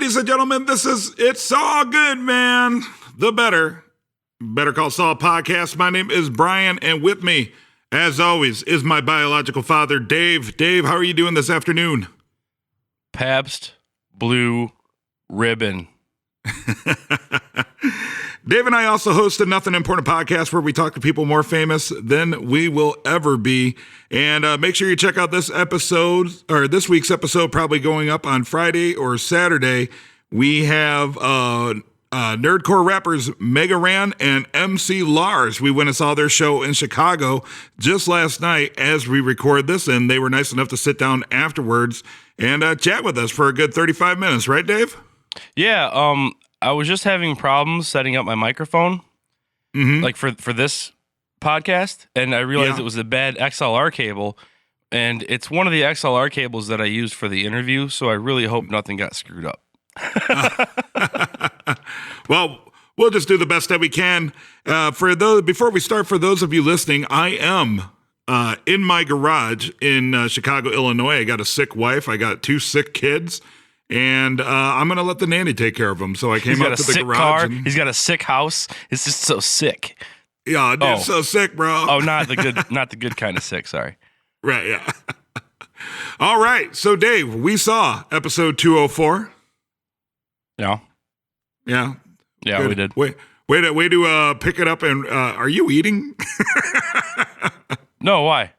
Ladies and gentlemen, It's All Good, Man. The Better Call Saul podcast. My name is Brian, and with me, as always, is my biological father, Dave. Dave, how are you doing this afternoon? Pabst Blue Ribbon. Dave and I also host a Nothing Important podcast where we talk to people more famous than we will ever be. And make sure you check out this week's episode, probably going up on Friday or Saturday. We have nerdcore rappers Mega Ran and MC Lars. We went and saw their show in Chicago just last night as we record this, and they were nice enough to sit down afterwards and chat with us for a good 35 minutes. Right, Dave? Yeah, I was just having problems setting up my microphone, like for this podcast, and I realized it was a bad XLR cable, and it's one of the XLR cables that I used for the interview, so I really hope nothing got screwed up. Well, we'll just do the best that we can. Before we start, for those of you listening, I am in my garage in Chicago, Illinois. I got a sick wife. I got 2 sick kids. And I'm going to let the nanny take care of him. So I came out to the garage. He's got a sick house. It's just so sick. Yeah, dude, so sick, bro. Oh, not the good kind of sick, sorry. Right, yeah. All right. So, Dave, we saw episode 204. Yeah. Yeah. Yeah, good. We did. Way to pick it up. And are you eating? No, why?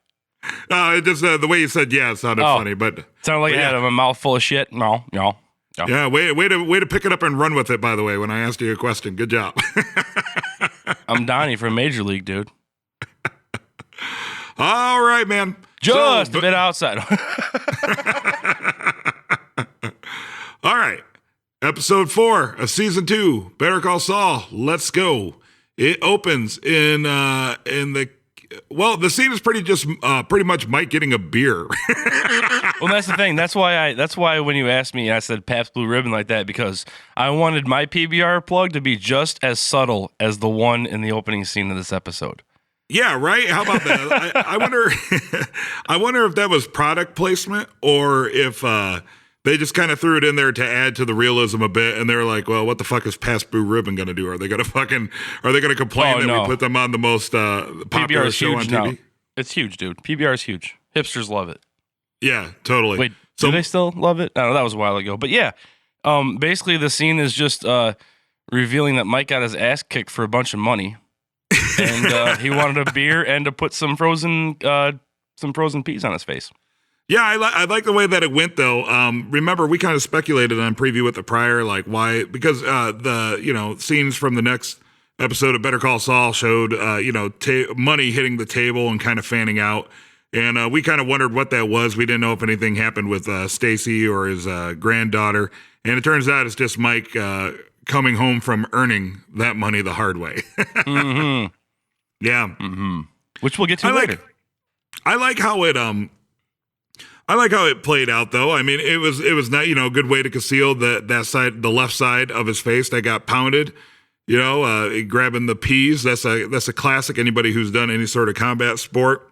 Just the way you said yeah sounded funny, but sounded like I had a mouthful of shit. No. Yeah, way to pick it up and run with it. By the way, when I asked you a question, good job. I'm Donnie from Major League, dude. All right, man. Just a bit outside. All right, episode 4 of season 2, Better Call Saul. Let's go. It opens in the. Well, the scene is pretty much Mike getting a beer. Well, that's the thing. That's why when you asked me, I said Pabst Blue Ribbon like that, because I wanted my PBR plug to be just as subtle as the one in the opening scene of this episode. Yeah, right. How about that? I wonder. I wonder if that was product placement or if they just kind of threw it in there to add to the realism a bit, and they're like, "Well, what the fuck is Pabst Blue Ribbon going to do? Are they going to complain that we put them on the most popular show on TV?" Now. It's huge, dude. PBR is huge. Hipsters love it. Yeah, totally. Wait, do they still love it? No, that was a while ago. But yeah, basically the scene is just revealing that Mike got his ass kicked for a bunch of money, and he wanted a beer and to put some frozen peas on his face. Yeah, I like the way that it went, though. Remember, we kind of speculated on preview with the prior, like why, because the scenes from the next episode of Better Call Saul showed money hitting the table and kind of fanning out, and we kind of wondered what that was. We didn't know if anything happened with Stacy or his granddaughter, and it turns out it's just Mike coming home from earning that money the hard way. Mm-hmm. Yeah, mm-hmm. Which we'll get to later. I like how it played out, though. I mean, it was not, a good way to conceal that side, the left side of his face that got pounded. Grabbing the peas. That's a classic. Anybody who's done any sort of combat sport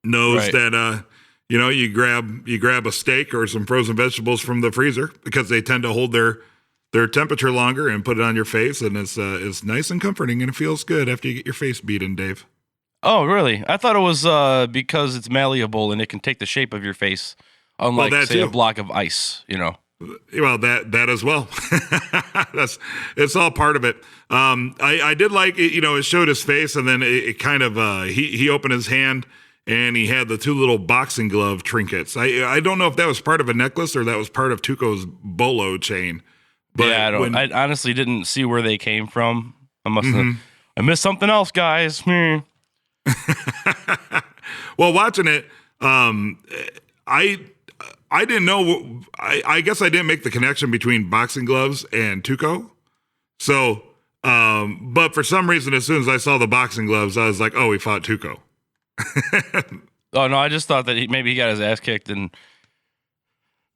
knows that. You grab a steak or some frozen vegetables from the freezer because they tend to hold their temperature longer, and put it on your face, and it's nice and comforting, and it feels good after you get your face beaten, Dave. Oh, really? I thought it was because it's malleable and it can take the shape of your face, unlike, say, a block of ice, Well, that as well. It's all part of it. I did like it, it showed his face, and then it kind of, he opened his hand, and he had the 2 little boxing glove trinkets. I don't know if that was part of a necklace or that was part of Tuco's bolo chain. But yeah, I honestly didn't see where they came from. I missed something else, guys. Well, watching it, I didn't know. I guess I didn't make the connection between boxing gloves and Tuco. So, but for some reason, as soon as I saw the boxing gloves, I was like, "Oh, he fought Tuco." Oh no, I just thought that maybe he got his ass kicked, and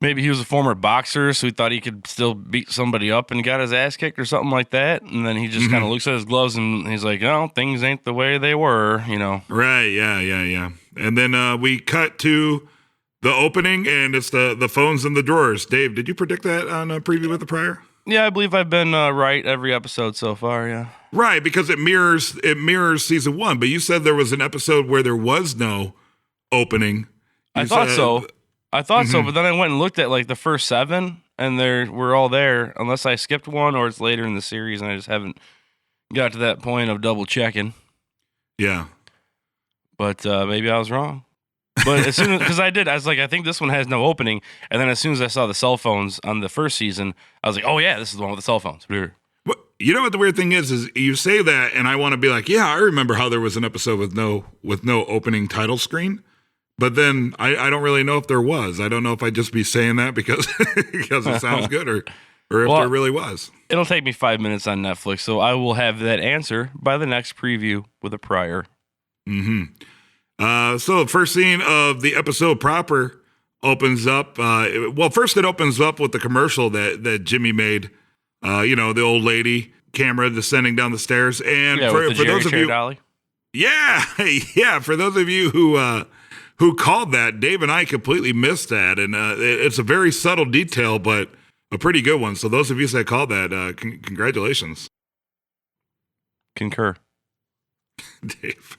maybe he was a former boxer, so he thought he could still beat somebody up and got his ass kicked or something like that. And then he just kind of looks at his gloves and he's like, "No, things ain't the way they were," Right, yeah. And then we cut to the opening, and it's the phones in the drawers. Dave, did you predict that on a Preview with the Prior? Yeah, I believe I've been right every episode so far. Yeah, right, because it mirrors season 1. But you said there was an episode where there was no opening. I thought so, but then I went and looked at like the first 7, and we're all there, unless I skipped one or it's later in the series, and I just haven't got to that point of double checking. Yeah, but maybe I was wrong. But as soon as, because I was like, I think this one has no opening, and then as soon as I saw the cell phones on the first season, I was like, oh yeah, this is the one with the cell phones. Well, you know what the weird thing is you say that, and I want to be like, yeah, I remember how there was an episode with no opening title screen. But then I don't really know if there was. I don't know if I'd just be saying that because it sounds good or if there really was. It'll take me 5 minutes on Netflix, so I will have that answer by the next Preview with a Prior. So the first scene of the episode proper opens up. First it opens up with the commercial that Jimmy made. The old lady camera descending down the stairs. And for those of you, dolly. Yeah, for those of you who called that, Dave and I completely missed that, and it's a very subtle detail, but a pretty good one. So those of you that called that, congratulations. Concur, Dave.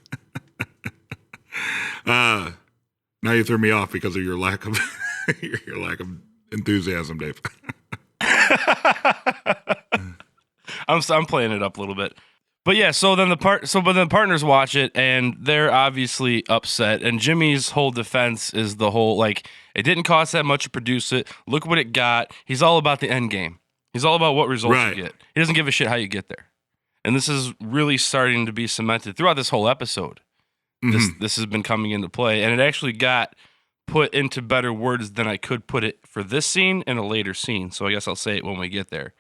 Now you threw me off because of your lack of enthusiasm, Dave. I'm playing it up a little bit. But yeah, but the partners watch it and they're obviously upset. And Jimmy's whole defense is the whole, like, it didn't cost that much to produce it. Look what it got. He's all about the end game. He's all about what results you get. He doesn't give a shit how you get there. And this is really starting to be cemented throughout this whole episode. This has been coming into play, and it actually got put into better words than I could put it for this scene and a later scene. So I guess I'll say it when we get there.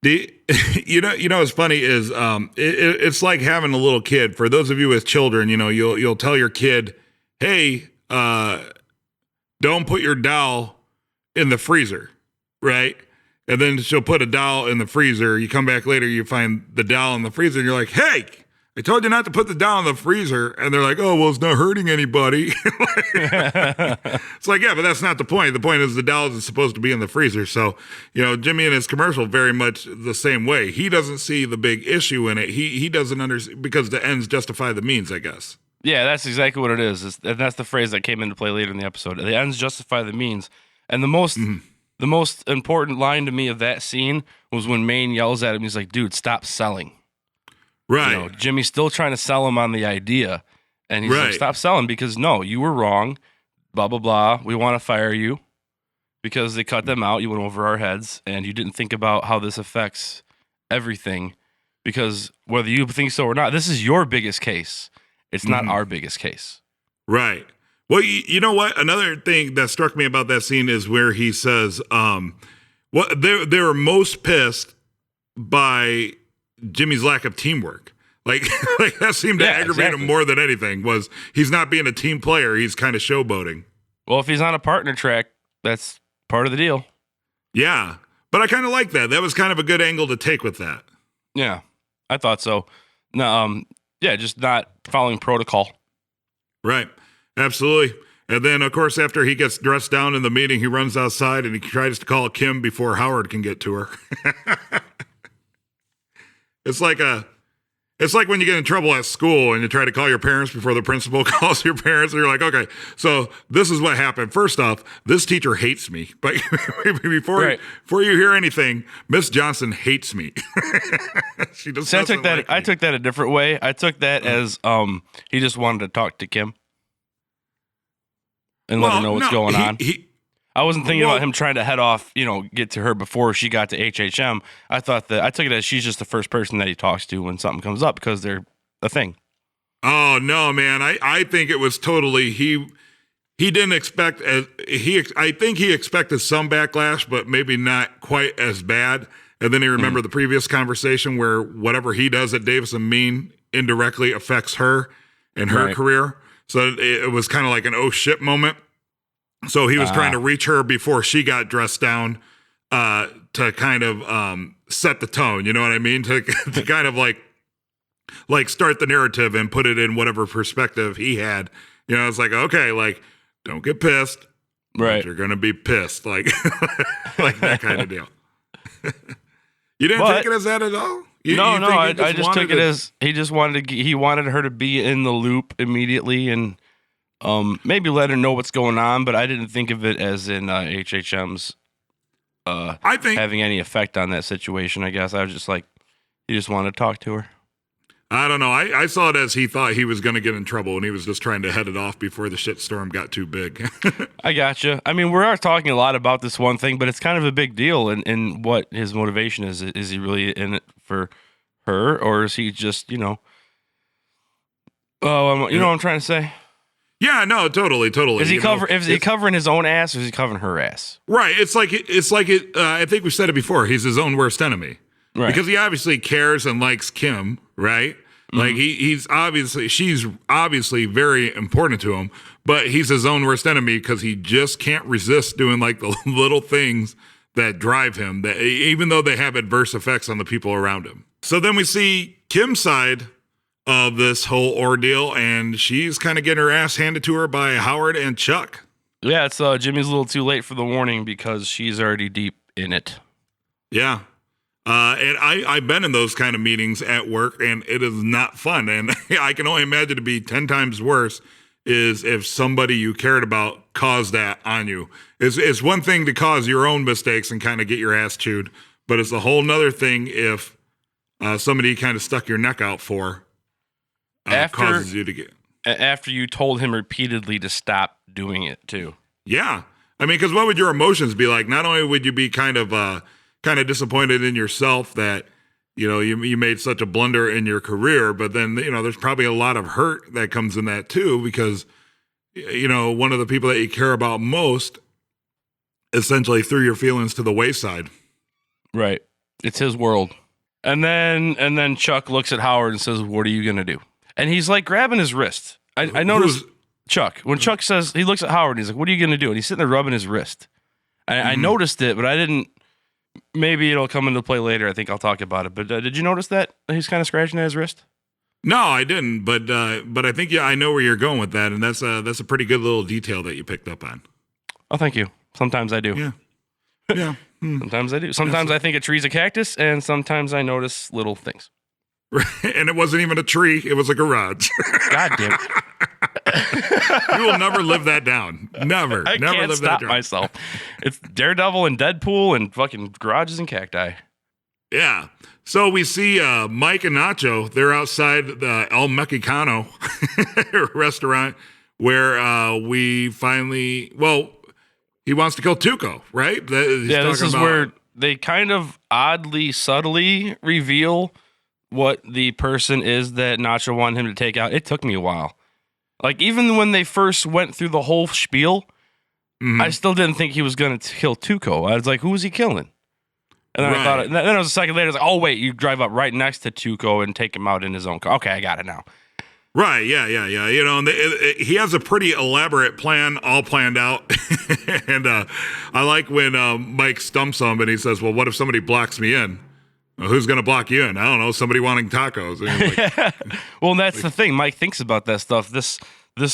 You know what's funny is it's like having a little kid. For those of you with children, you'll tell your kid, "Hey, don't put your doll in the freezer," right? And then she'll put a doll in the freezer. You come back later, you find the doll in the freezer, and you're like, "Hey, I told you not to put the doll in the freezer." And they're like, "Oh, well, it's not hurting anybody." It's like, yeah, but that's not the point. The point is the doll isn't supposed to be in the freezer. So, Jimmy in his commercial, very much the same way. He doesn't see the big issue in it. He doesn't understand, because the ends justify the means, I guess. Yeah, that's exactly what it is. And that's the phrase that came into play later in the episode. The ends justify the means. And the most important line to me of that scene was when Maine yells at him. He's like, "Dude, stop selling." Right. Jimmy's still trying to sell him on the idea. And he's like, "Stop selling, because no, you were wrong. Blah, blah, blah. We want to fire you because they cut them out. You went over our heads and you didn't think about how this affects everything, because whether you think so or not, this is your biggest case. It's not our biggest case." Right. Well, you know what? Another thing that struck me about that scene is where he says, they were most pissed by Jimmy's lack of teamwork. Like that seemed to aggravate him more than anything. Was he's not being a team player. He's kind of showboating. Well, if he's on a partner track, that's part of the deal. Yeah. But I kind of like that. That was kind of a good angle to take with that. Yeah, I thought so. No, just not following protocol. Right. Absolutely. And then, of course, after he gets dressed down in the meeting, he runs outside and he tries to call Kim before Howard can get to her. It's like when you get in trouble at school and you try to call your parents before the principal calls your parents, and you're like, "Okay, so this is what happened. First off, this teacher hates me." But before you hear anything, Miss Johnson hates me. She just I took that a different way. I took that as he just wanted to talk to Kim and let her know what's going on. I wasn't thinking about him trying to head off, get to her before she got to HHM. I took it as she's just the first person that he talks to when something comes up, because they're a thing. Oh no, man! I think it was totally he didn't expect I think he expected some backlash, but maybe not quite as bad. And then he remembered the previous conversation where whatever he does at Davis and Mean indirectly affects her and her career. So it was kind of like an oh shit moment. So he was trying to reach her before she got dressed down to kind of set the tone. You know what I mean? To kind of like start the narrative and put it in whatever perspective he had. It's like, okay, like don't get pissed. Right. You're going to be pissed. Like, like that kind of deal. You didn't take it as that at all? I just took it as he wanted her to be in the loop immediately and maybe let her know what's going on, but I didn't think of it as in HHM's I think having any effect on that situation. I guess I was just like, he just wanted to talk to her. I don't know. I saw it as he thought he was going to get in trouble, and he was just trying to head it off before the shitstorm got too big. I gotcha. I mean, we are talking a lot about this one thing, but it's kind of a big deal in what his motivation is. Is he really in it for her, or is he just, you know what I'm trying to say? Yeah, no, totally. Is he covering his own ass, or is he covering her ass? Right. It's like I think we've said it before. He's his own worst enemy, right? Because he obviously cares and likes Kim, right? Mm-hmm. Like she's obviously very important to him, but he's his own worst enemy because he just can't resist doing like the little things that drive him, that even though they have adverse effects on the people around him. So then we see Kim's side of this whole ordeal, and she's kind of getting her ass handed to her by Howard and Chuck. Yeah, it's Jimmy's a little too late for the warning because she's already deep in it. Yeah. And I've been in those kind of meetings at work, and it is not fun. And I can only imagine it'd be 10 times worse is if somebody you cared about caused that on you. It's one thing to cause your own mistakes and kind of get your ass chewed, but it's a whole nother thing if somebody kind of stuck your neck out for causes you to get... After you told him repeatedly to stop doing it, too. Yeah. I mean, because what would your emotions be like? Not only would you be kind of disappointed in yourself that, you know, you made such a blunder in your career, but then, you know, there's probably a lot of hurt that comes in that too, because, you know, one of the people that you care about most essentially threw your feelings to the wayside. Right. It's his world. And then Chuck looks at Howard and says, "What are you going to do?" And he's like grabbing his wrist. I noticed Chuck, when Chuck says, he looks at Howard and he's like, "What are you going to do?" And he's sitting there rubbing his wrist. I noticed it, but I didn't. Maybe it'll come into play later. I think I'll talk about it. But did you notice that he's kind of scratching at his wrist? No, I didn't. But I think I know where you're going with that, and that's a pretty good little detail that you picked up on. Oh, thank you. Sometimes I do. Yeah. Sometimes I do. Sometimes I think a tree's a cactus, and sometimes I notice little things. And it wasn't even a tree; it was a garage. God damn it. You will never live that down. Never. I never can't live stop that down. myself. It's Daredevil and Deadpool and fucking garages and cacti. Yeah. So we see Mike and Nacho. They're outside the El Mexicano restaurant where we finally, he wants to kill Tuco, right? This is where they kind of oddly, subtly reveal what the person is that Nacho wanted him to take out. It took me a while. Like, even when they first went through the whole spiel, I still didn't think he was going to kill Tuco. I was like, who was he killing? And then I thought, then it was a second later, I was like, oh, wait, you drive up right next to Tuco and take him out in his own car. Okay, I got it now. Right, yeah. You know, and he has a pretty elaborate plan, all planned out. And I like when Mike stumps him and he says, well, what if somebody blocks me in? Well, who's going to block you in? I don't know, somebody wanting tacos. Like, well, that's the thing. Mike thinks about that stuff. This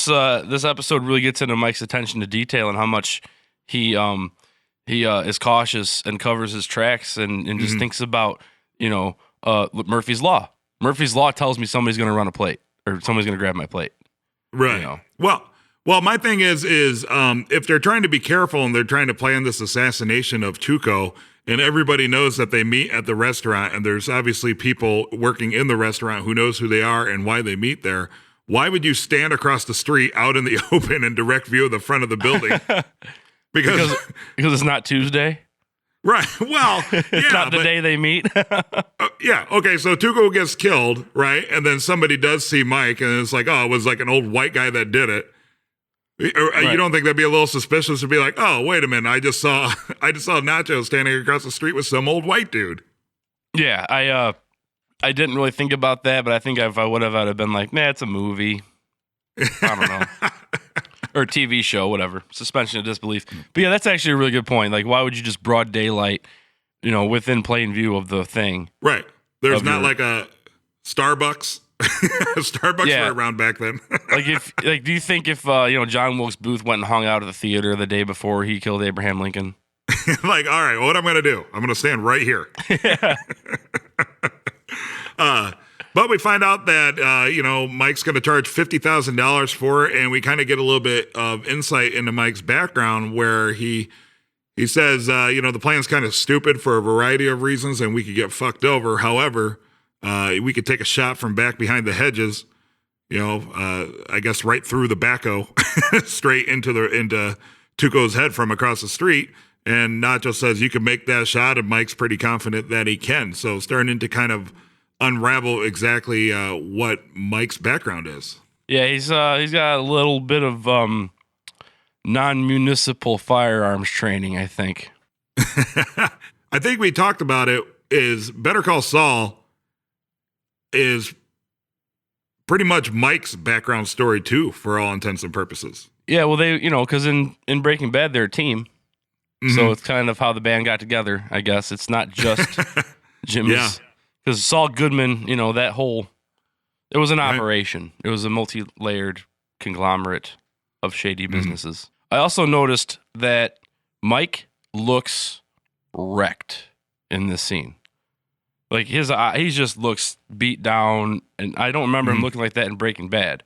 episode really gets into Mike's attention to detail and how much he is cautious and covers his tracks and just thinks about, you know, Murphy's Law. Murphy's Law tells me somebody's going to run a plate or somebody's going to grab my plate. Right. You know? Well, my thing is if they're trying to be careful and they're trying to plan this assassination of Tuco, and everybody knows that they meet at the restaurant, and there's obviously people working in the restaurant who knows who they are and why they meet there, why would you stand across the street out in the open in direct view of the front of the building? Because it's not Tuesday? Right. Well, it's not the day they meet. Yeah. Okay. So Tuco gets killed, right? And then somebody does see Mike, and it's like, oh, it was like an old white guy that did it. Right. You don't think that'd be a little suspicious to be like, oh, wait a minute, I just saw Nacho standing across the street with some old white dude. Yeah, I didn't really think about that, but I think if I would have, I'd have been like, it's a movie. I don't know. Or a TV show, whatever. Suspension of disbelief. But yeah, that's actually a really good point. Like, why would you just broad daylight, you know, within plain view of the thing? Right. There's not like a Starbucks Starbucks were around back then. Do you think if John Wilkes Booth went and hung out at the theater the day before he killed Abraham Lincoln? Like, all right, what I'm going to do? I'm going to stand right here. But we find out that, Mike's going to charge $50,000 for it, and we kind of get a little bit of insight into Mike's background where he says, the plan's kind of stupid for a variety of reasons, and we could get fucked over. However, we could take a shot from back behind the hedges, I guess right through the backhoe, straight into Tuco's head from across the street. And Nacho says you can make that shot, and Mike's pretty confident that he can. So starting to kind of unravel exactly what Mike's background is. Yeah, he's got a little bit of non-municipal firearms training, I think. I think we talked about it. Is Better Call Saul is pretty much Mike's background story too, for all intents and purposes. Yeah, well, they because in Breaking Bad they're a team. Mm-hmm. So it's kind of how the band got together, I guess. It's not just Jimmy's. Yeah. Because Saul Goodman, it was an operation. It was a multi-layered conglomerate of shady businesses. I also noticed that Mike looks wrecked in this scene. Like he just looks beat down, and I don't remember him looking like that in Breaking Bad.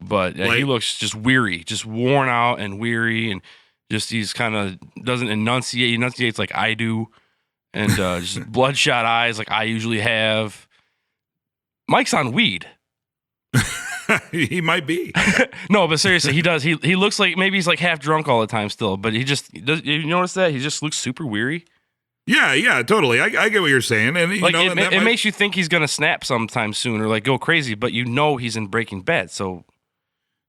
But he looks just weary, just worn out and weary, and he's kind of doesn't enunciate. He enunciates like I do. And just bloodshot eyes like I usually have. Mike's on weed. He might be. No, but seriously, he does. He looks like maybe he's like half drunk all the time still, but he just does. You notice that? He just looks super weary. Yeah, totally. I get what you're saying. And it makes you think he's going to snap sometime soon or like go crazy, but he's in Breaking Bad. So,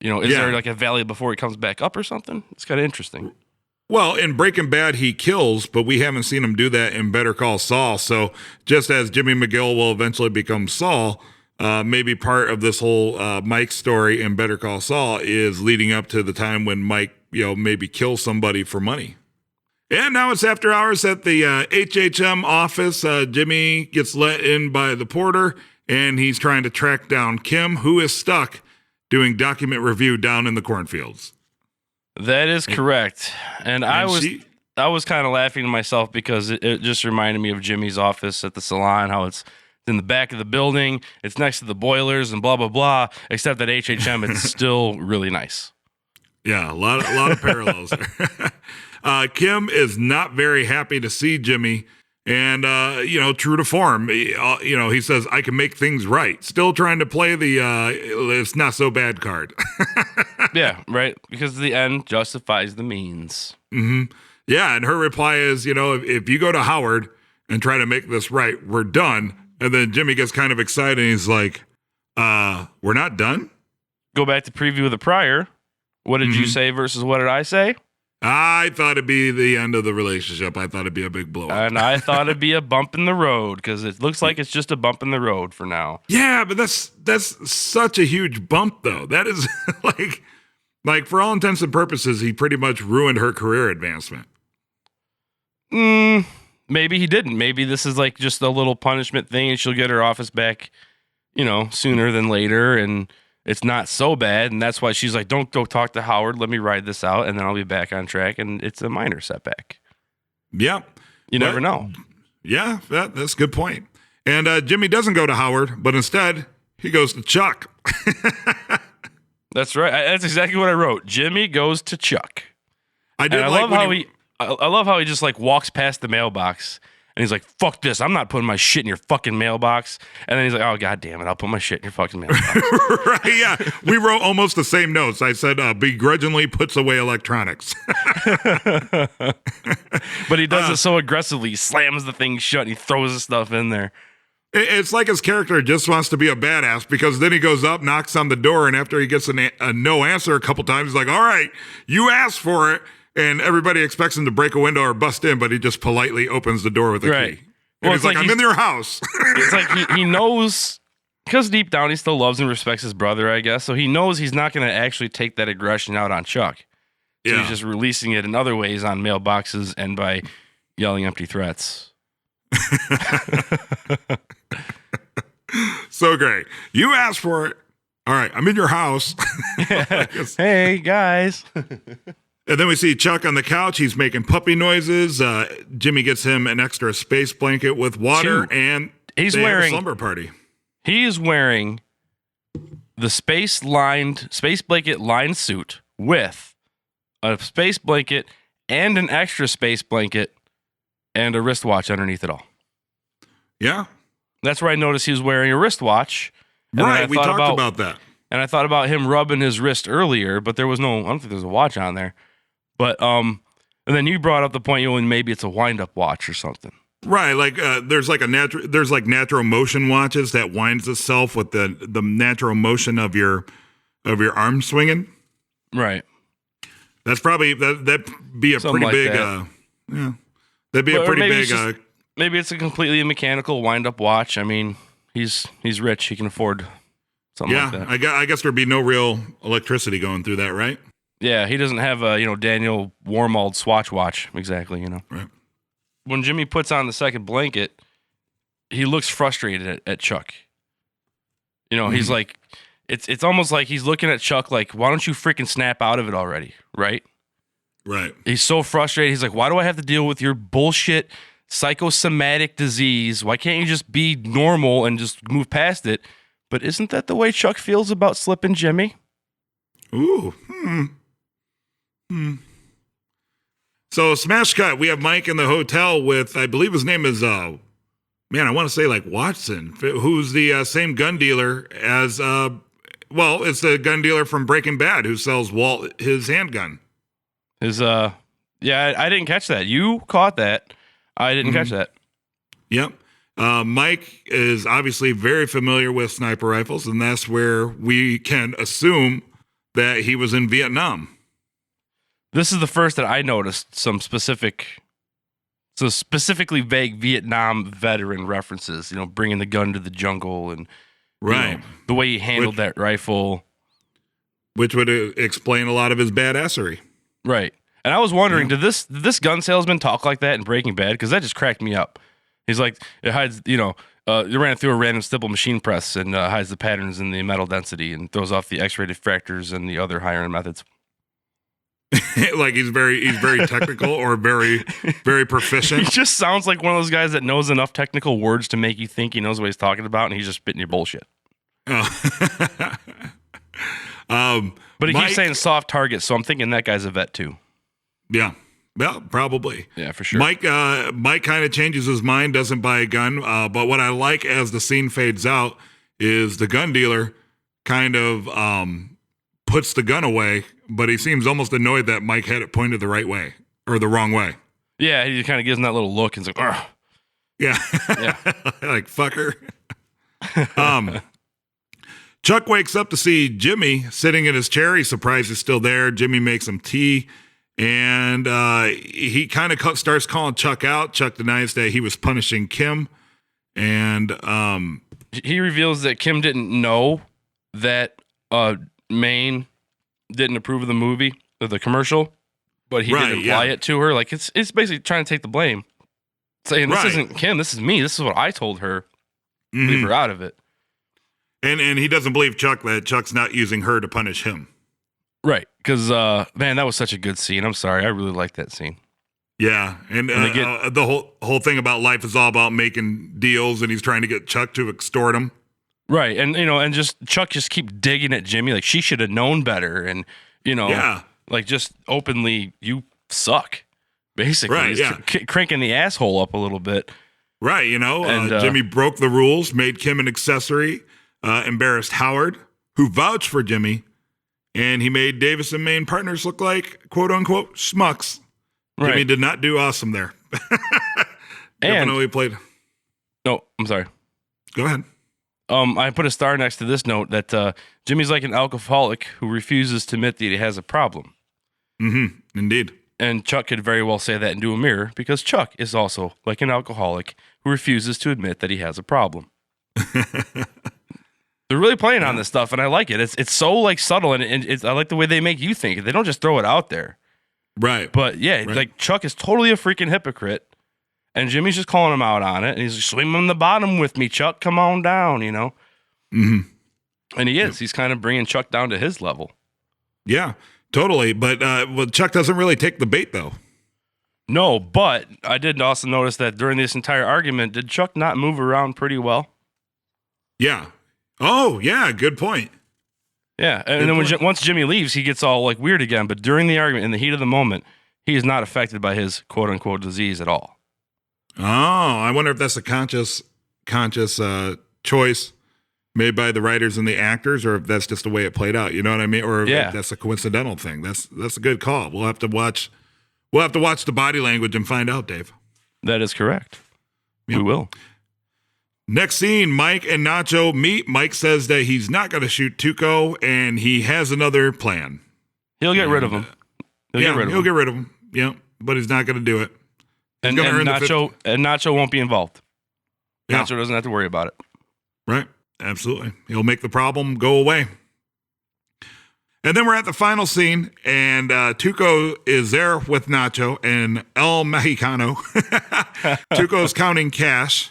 is there like a valley before he comes back up or something? It's kind of interesting. Well, in Breaking Bad, he kills, but we haven't seen him do that in Better Call Saul. So just as Jimmy McGill will eventually become Saul, maybe part of this whole Mike story in Better Call Saul is leading up to the time when Mike, maybe kills somebody for money. And now it's after hours at the HHM office. Jimmy gets let in by the porter, and he's trying to track down Kim, who is stuck doing document review down in the cornfields. That is correct. And I was kind of laughing to myself because it just reminded me of Jimmy's office at the salon, how it's in the back of the building, it's next to the boilers and blah, blah, blah, except at HHM, it's still really nice. Yeah, a lot of parallels there. Kim is not very happy to see Jimmy. And, true to form, he says, I can make things right. Still trying to play the it's not so bad card. Yeah, right. Because the end justifies the means. Mm-hmm. Yeah, and her reply is, if you go to Howard and try to make this right, we're done. And then Jimmy gets kind of excited and he's like, we're not done? Go back to preview of the prior. What did you say versus what did I say? I thought it'd be the end of the relationship. I thought it'd be a big blow up. And I thought it'd be a bump in the road because it looks like it's just a bump in the road for now. Yeah, but that's such a huge bump, though. That is like for all intents and purposes, he pretty much ruined her career advancement. Maybe he didn't. Maybe this is like just a little punishment thing and she'll get her office back, sooner than later. And it's not so bad, and that's why she's like, don't go talk to Howard. Let me ride this out, and then I'll be back on track, and it's a minor setback. Yeah. You never know. Yeah, that's a good point. And Jimmy doesn't go to Howard, but instead, he goes to Chuck. That's right. That's exactly what I wrote. Jimmy goes to Chuck. I love how he just like walks past the mailbox, and he's like, fuck this. I'm not putting my shit in your fucking mailbox. And then he's like, oh, God damn it. I'll put my shit in your fucking mailbox. Right, yeah. We wrote almost the same notes. I said, begrudgingly puts away electronics. But he does it so aggressively. He slams the thing shut and he throws the stuff in there. It's like his character just wants to be a badass because then he goes up, knocks on the door, and after he gets a no answer a couple times, he's like, all right, you asked for it. And everybody expects him to break a window or bust in, but he just politely opens the door with a key. And well, he's like, I'm in your house. It's like he knows, because deep down he still loves and respects his brother, I guess. So he knows he's not going to actually take that aggression out on Chuck. So he's just releasing it in other ways on mailboxes and by yelling empty threats. So So great. You asked for it. All right, I'm in your house. Hey, guys. And then we see Chuck on the couch. He's making puppy noises. Jimmy gets him an extra space blanket with water, and he's they have wearing a slumber party. He is wearing the space blanket lined suit with a space blanket and an extra space blanket and a wristwatch underneath it all. Yeah. That's where I noticed he was wearing a wristwatch. Right, we talked about that. And I thought about him rubbing his wrist earlier, but I don't think there's a watch on there. But and then you brought up the point, maybe it's a wind-up watch or something. Right, like there's natural motion watches that winds itself with the natural motion of your arm swinging. Right. That's probably that'd be a Something pretty like big that. yeah. That'd be a pretty big maybe it's a completely mechanical wind-up watch. I mean, he's rich; he can afford something like that. I guess there'd be no real electricity going through that, right? Yeah, he doesn't have a Daniel Warmold Swatch watch exactly. Right. When Jimmy puts on the second blanket, he looks frustrated at Chuck. He's like, it's almost like he's looking at Chuck like, why don't you freaking snap out of it already, right? Right. He's so frustrated. He's like, why do I have to deal with your bullshit psychosomatic disease? Why can't you just be normal and just move past it? But isn't that the way Chuck feels about slipping Jimmy? Ooh. So smash cut. We have Mike in the hotel with, I believe his name is, I want to say like Watson, who's the same gun dealer as, it's the gun dealer from Breaking Bad who sells Walt his handgun. I didn't catch that. You caught that. I didn't catch that. Yep. Mike is obviously very familiar with sniper rifles, and that's where we can assume that he was in Vietnam. This is the first that I noticed some specifically vague Vietnam veteran references, bringing the gun to the jungle and the way he handled that rifle. Which would explain a lot of his badassery. Right. And I was wondering, did this gun salesman talk like that in Breaking Bad? Because that just cracked me up. He's like, it hides, you ran it through a random stipple machine press and hides the patterns in the metal density and throws off the X-ray diffractors and the other higher end methods. Like he's very technical or very, very proficient. He just sounds like one of those guys that knows enough technical words to make you think he knows what he's talking about, and he's just spitting your bullshit. Oh. But he keeps saying soft target, so I'm thinking that guy's a vet too. Yeah. Well, probably. Yeah, for sure. Mike kind of changes his mind, doesn't buy a gun. But what I like as the scene fades out is the gun dealer kind of puts the gun away, but he seems almost annoyed that Mike had it pointed the right way or the wrong way. Yeah, he kind of gives him that little look and he's like, ugh. Yeah. Like, fucker. Chuck wakes up to see Jimmy sitting in his chair. He's surprised he's still there. Jimmy makes him tea. And he kind of starts calling Chuck out. Chuck denies that he was punishing Kim. And he reveals that Kim didn't know that Maine didn't approve of the movie, or the commercial, but he didn't apply it to her. Like, it's basically trying to take the blame. Saying, this isn't Kim, this is me. This is what I told her. Leave her out of it. And he doesn't believe Chuck that Chuck's not using her to punish him. Right, because, man, that was such a good scene. I'm sorry, I really liked that scene. Yeah, and the whole thing about life is all about making deals, and he's trying to get Chuck to extort him. Right, and and just Chuck just keep digging at Jimmy like she should have known better, and like just openly, you suck, basically. Right, cranking the asshole up a little bit. Right, and Jimmy broke the rules, made Kim an accessory, embarrassed Howard, who vouched for Jimmy. And he made Davis and Maine partners look like, quote unquote, schmucks. Right. Jimmy did not do awesome there. Definitely played. No, I'm sorry. Go ahead. I put a star next to this note that Jimmy's like an alcoholic who refuses to admit that he has a problem. Mm-hmm. Indeed. And Chuck could very well say that into a mirror because Chuck is also like an alcoholic who refuses to admit that he has a problem. They're really playing on this stuff, and I like it. It's so like subtle, and I like the way they make you think. They don't just throw it out there, right? But like Chuck is totally a freaking hypocrite, and Jimmy's just calling him out on it, and he's like, "Swim on the bottom with me, Chuck. Come on down," Mm-hmm. And he is. He's kind of bringing Chuck down to his level. Yeah, totally. But Chuck doesn't really take the bait, though. No, but I did also notice that during this entire argument, did Chuck not move around pretty well? Yeah. Oh, yeah. Good point. Yeah. And then once Jimmy leaves, he gets all like weird again. But during the argument, in the heat of the moment, he is not affected by his quote unquote disease at all. Oh, I wonder if that's a conscious choice made by the writers and the actors, or if that's just the way it played out. You know what I mean? Or if that's a coincidental thing. That's a good call. We'll have to watch the body language and find out, Dave. That is correct. Yep. We will. Next scene, Mike and Nacho meet. Mike says that he's not going to shoot Tuco, and he has another plan. He'll get rid of him. He'll get rid of him. Yeah, but he's not going to do it. And Nacho won't be involved. Yeah. Nacho doesn't have to worry about it. Right. Absolutely. He'll make the problem go away. And then we're at the final scene, and Tuco is there with Nacho and El Mexicano. Tuco's counting cash.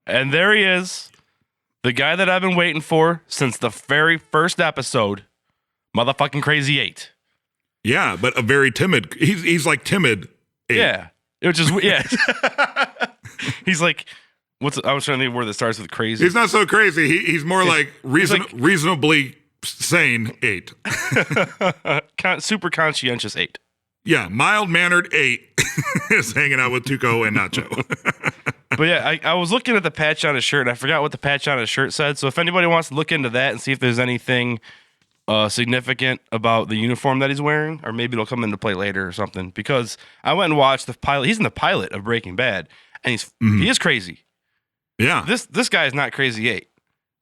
And there he is, the guy that I've been waiting for since the very first episode, motherfucking Crazy 8. Yeah, but a very timid. He's like timid 8. Yeah, which is he's like, I was trying to think of word that starts with crazy. He's not so crazy. He's more like reasonably sane 8. Super conscientious 8. Yeah, mild-mannered 8 is hanging out with Tuco and Nacho. But yeah, I was looking at the patch on his shirt, and I forgot what the patch on his shirt said. So if anybody wants to look into that and see if there's anything significant about the uniform that he's wearing, or maybe it'll come into play later or something. Because I went and watched the pilot. He's in the pilot of Breaking Bad, and he is crazy. Yeah. This guy is not Crazy 8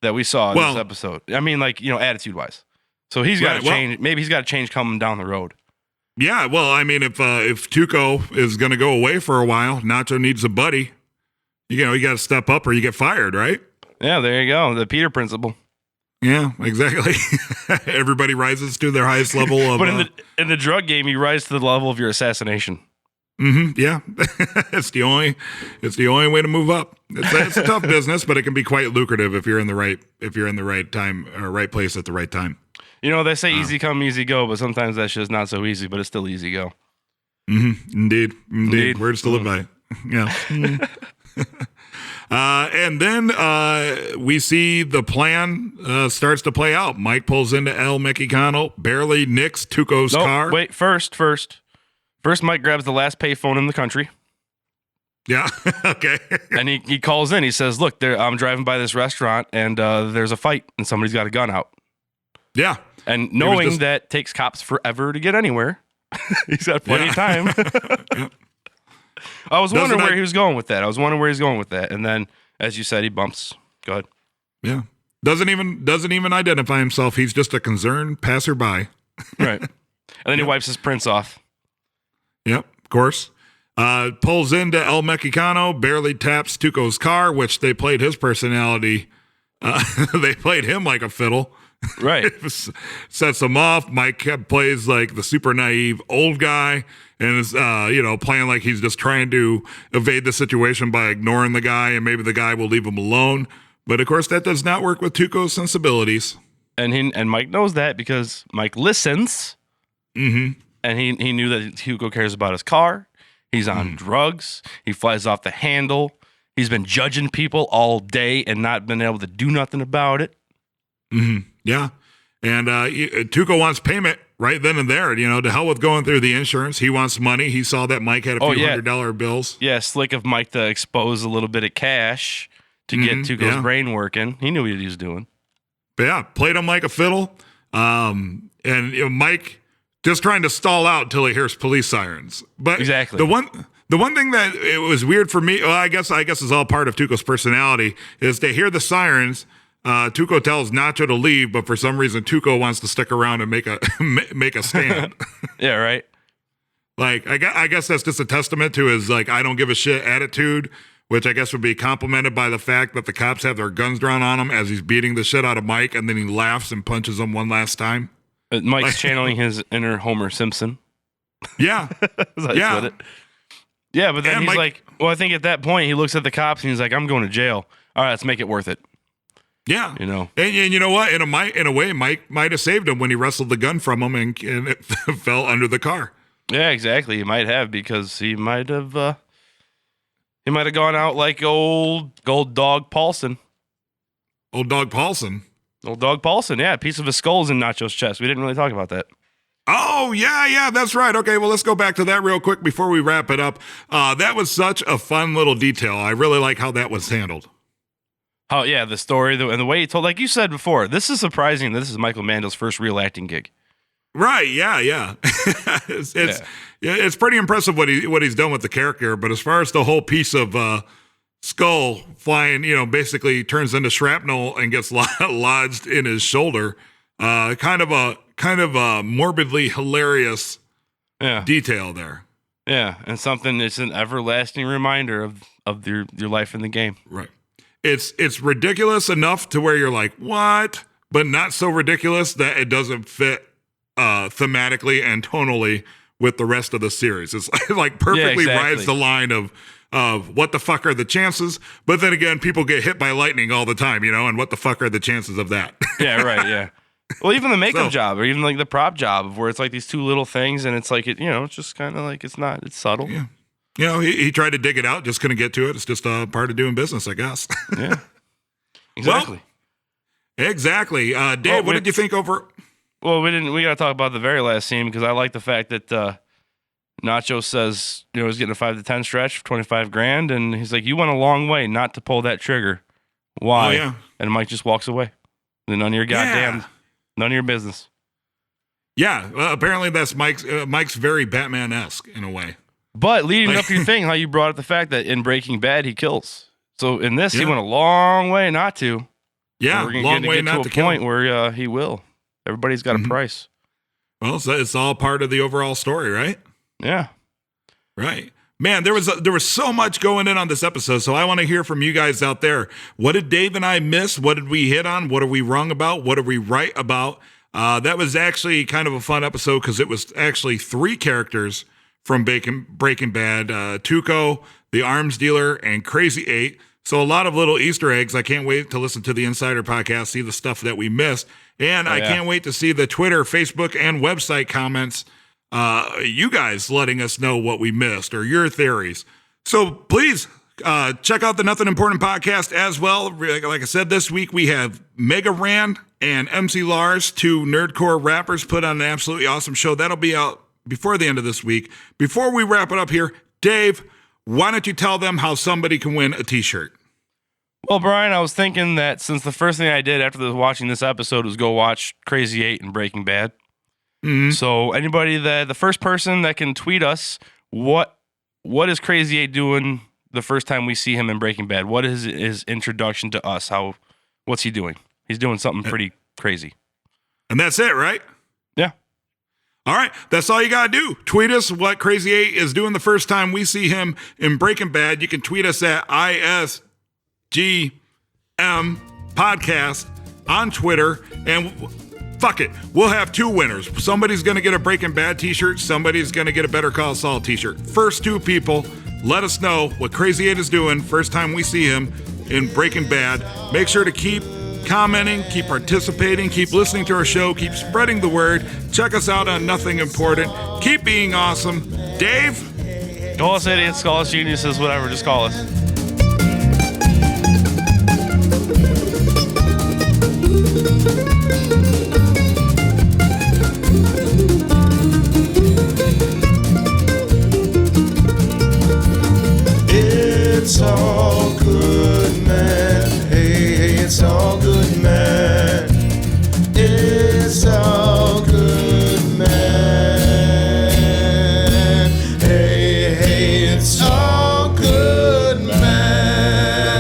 that we saw in this episode. I mean, like, attitude-wise. So he's got to change. Maybe he's got to change coming down the road. Yeah, well, I mean, if Tuco is going to go away for a while, Nacho needs a buddy. You got to step up or you get fired, right? Yeah, there you go. The Peter principle. Yeah, exactly. Everybody rises to their highest level of. But in the drug game, you rise to the level of your assassination. Mm-hmm. Yeah, it's the only way to move up. It's a tough business, but it can be quite lucrative if you're in the right time or right place at the right time. They say easy come, easy go, but sometimes that's just not so easy. But it's still easy go. Mm-hmm. Indeed. Words to live by. Yeah. And then we see the plan starts to play out. Mike pulls into El Mexicano, barely nicks Tuco's car. Wait, first, Mike grabs the last payphone in the country. Yeah, okay. And he calls in. He says, look, I'm driving by this restaurant, and there's a fight, and somebody's got a gun out. Yeah. And knowing that takes cops forever to get anywhere, he's got plenty of time. Yeah. I was wondering where he was going with that. And then, as you said, he bumps. Go ahead. Yeah. Doesn't even identify himself. He's just a concerned passerby. Right. And then he wipes his prints off. Yep, of course. Pulls into El Mexicano, barely taps Tuco's car, which they played his personality. They played him like a fiddle. Right. Sets him off. Mike plays like the super naive old guy and is, playing like he's just trying to evade the situation by ignoring the guy, and maybe the guy will leave him alone. But of course, that does not work with Tuco's sensibilities. And Mike knows that because Mike listens. Mm-hmm. And he knew that Tuco cares about his car. He's on drugs. He flies off the handle. He's been judging people all day and not been able to do nothing about it. Mm-hmm. Yeah. And Tuco wants payment right then and there. To hell with going through the insurance. He wants money. He saw that Mike had a few $100 bills. Yeah, slick of Mike to expose a little bit of cash to get Tuco's brain working. He knew what he was doing. But yeah, played him like a fiddle. And Mike just trying to stall out until he hears police sirens. But exactly. The one thing that it was weird for me, well, I guess is all part of Tuco's personality, is they hear the sirens. Tuco tells Nacho to leave, but for some reason Tuco wants to stick around and make a stand. Yeah, right. Like I guess that's just a testament to his I don't give a shit attitude, which I guess would be complemented by the fact that the cops have their guns drawn on him as he's beating the shit out of Mike, and then he laughs and punches him one last time. Mike's channeling his inner Homer Simpson. Yeah, yeah, yeah. But then he's I think at that point he looks at the cops and he's like, "I'm going to jail. All right, let's make it worth it." Yeah. You know, and you know what? In a way, Mike might have saved him when he wrestled the gun from him and it fell under the car. Yeah, exactly. He might have, because he might have gone out like old dog Paulson. Old dog Paulson. Old dog Paulson, yeah. A piece of his skull's in Nacho's chest. We didn't really talk about that. Oh, yeah, that's right. Okay, well, let's go back to that real quick before we wrap it up. That was such a fun little detail. I really like how that was handled. Oh, yeah, the story and the way he told, like you said before, this is surprising. This is Michael Mandel's first real acting gig. Right, yeah. It's pretty impressive what he's done with the character, but as far as the whole piece of skull flying, basically turns into shrapnel and gets lodged in his shoulder, kind of a morbidly hilarious detail there. Yeah, and something that's an everlasting reminder of your life in the game. Right. It's ridiculous enough to where you're like, what? But not so ridiculous that it doesn't fit thematically and tonally with the rest of the series. It's like perfectly rides the line of what the fuck are the chances? But then again, people get hit by lightning all the time, and what the fuck are the chances of that? Yeah, right, yeah. Well, even the makeup job, or even like the prop job, where it's like these two little things, and it's like it's just kind of like it's subtle. Yeah, he tried to dig it out, just couldn't get to it. It's just part of doing business, I guess. Yeah, exactly. Well, exactly. Dave, what did you think over? Well, we got to talk about the very last scene, because I like the fact that Nacho says he's getting a 5 to 10 stretch for $25,000, and he's like, "You went a long way not to pull that trigger. Why?" Oh, yeah. And Mike just walks away. None of your none of your business. Yeah, apparently that's Mike's very Batman-esque in a way. But leading up to your thing, how you brought up the fact that in Breaking Bad he kills. So in this, he went a long way not to. Yeah, we're long way not to a point where he will. Everybody's got a price. Well, so it's all part of the overall story, right? Yeah. Right. Man, there was so much going in on this episode, so I want to hear from you guys out there. What did Dave and I miss? What did we hit on? What are we wrong about? What are we right about? That was actually kind of a fun episode because it was actually 3 characters from Breaking Bad, Tuco, the arms dealer, and Crazy 8. So a lot of little Easter eggs. I can't wait to listen to the Insider podcast, see the stuff that we missed. And I can't wait to see the Twitter, Facebook, and website comments. You guys letting us know what we missed or your theories. So please check out the Nothing Important podcast as well. Like I said, this week we have Mega Rand and MC Lars, 2 nerdcore rappers, put on an absolutely awesome show. That'll be out before the end of this week. Before we wrap it up here, Dave, why don't you tell them how somebody can win a t-shirt? Well, Brian, I was thinking that since the first thing I did after watching this episode was go watch Crazy 8 and Breaking Bad. Mm-hmm. So the first person that can tweet us, what is Crazy 8 doing the first time we see him in Breaking Bad? What is his introduction to us? What's he doing? He's doing something pretty crazy. And that's it, right? Yeah. All right, that's all you got to do. Tweet us what Crazy 8 is doing the first time we see him in Breaking Bad. You can tweet us at ISGM Podcast on Twitter. And fuck it, we'll have 2 winners. Somebody's going to get a Breaking Bad t-shirt. Somebody's going to get a Better Call Saul t-shirt. First 2 people, let us know what Crazy 8 is doing first time we see him in Breaking Bad. Make sure to keep commenting, keep participating, keep listening to our show, keep spreading the word. Check us out on Nothing Important. Keep being awesome. Dave? Call us idiots, call us geniuses, whatever, just call us.